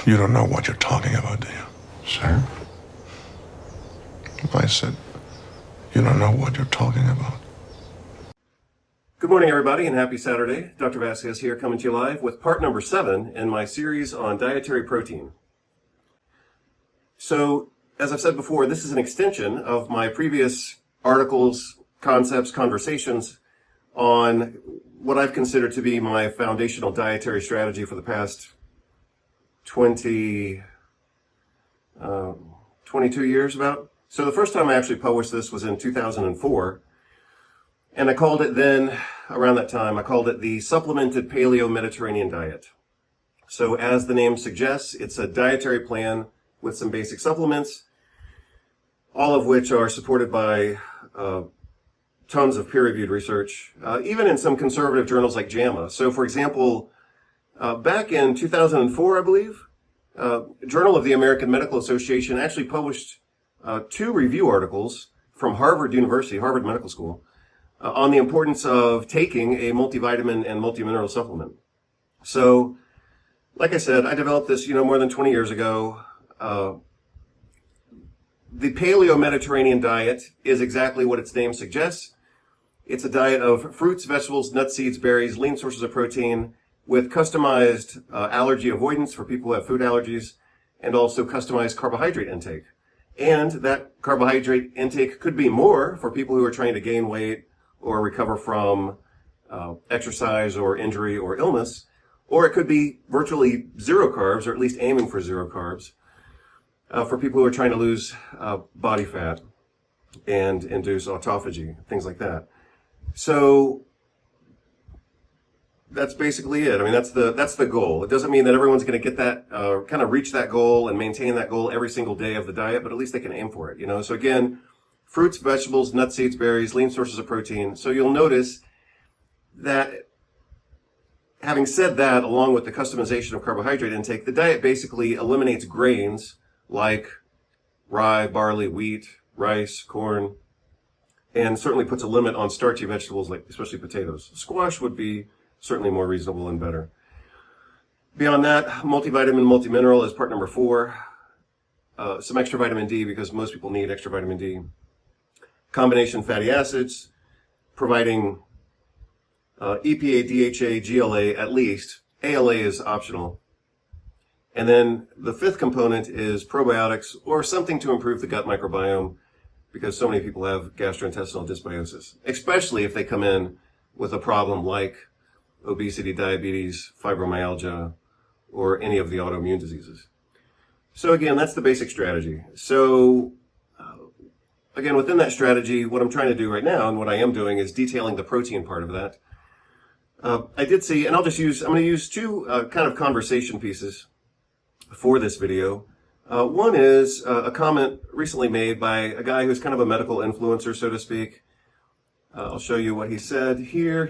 You don't know what you're talking about, do you? Sir? I said, you don't know what you're talking about. Good morning, everybody, and happy Saturday. Dr. Vasquez here, coming to you live with part number 7 in my series on dietary protein. So, as I've said before, this is an extension of my previous articles, concepts, conversations on what I've considered to be my foundational dietary strategy for the past 22 years about. So the first time I actually published this was in 2004, and I called it then, around that time, I called it the Supplemented Paleo-Mediterranean Diet. So as the name suggests, it's a dietary plan with some basic supplements, all of which are supported by tons of peer-reviewed research, even in some conservative journals like JAMA. So for example, back in 2004, I believe, Journal of the American Medical Association actually published 2 review articles from Harvard University, Harvard Medical School, on the importance of taking a multivitamin and multimineral supplement. So, like I said, I developed this, more than 20 years ago. The Paleo-Mediterranean diet is exactly what its name suggests. It's a diet of fruits, vegetables, nuts, seeds, berries, lean sources of protein, with customized allergy avoidance for people who have food allergies, and also customized carbohydrate intake. And that carbohydrate intake could be more for people who are trying to gain weight or recover from exercise or injury or illness, or it could be virtually zero carbs, or at least aiming for zero carbs, for people who are trying to lose body fat and induce autophagy, things like that. So that's basically it. I mean, that's the goal. It doesn't mean that everyone's going to get that, kind of reach that goal and maintain that goal every single day of the diet, but at least they can aim for it, So again, fruits, vegetables, nuts, seeds, berries, lean sources of protein. So you'll notice that, having said that, along with the customization of carbohydrate intake, the diet basically eliminates grains like rye, barley, wheat, rice, corn, and certainly puts a limit on starchy vegetables like especially potatoes. Squash would be certainly more reasonable and better. Beyond that, multivitamin, multimineral is part number 4. Some extra vitamin D, because most people need extra vitamin D. Combination fatty acids, providing EPA, DHA, GLA at least. ALA is optional. And then the 5th component is probiotics, or something to improve the gut microbiome, because so many people have gastrointestinal dysbiosis, especially if they come in with a problem like obesity, diabetes, fibromyalgia, or any of the autoimmune diseases. So again, that's the basic strategy. So again, within that strategy, what I'm trying to do right now, and what I am doing, is detailing the protein part of that. I did see, and I'm going to use 2 kind of conversation pieces for this video. One is a comment recently made by a guy who's kind of a medical influencer, so to speak. I'll show you what he said here.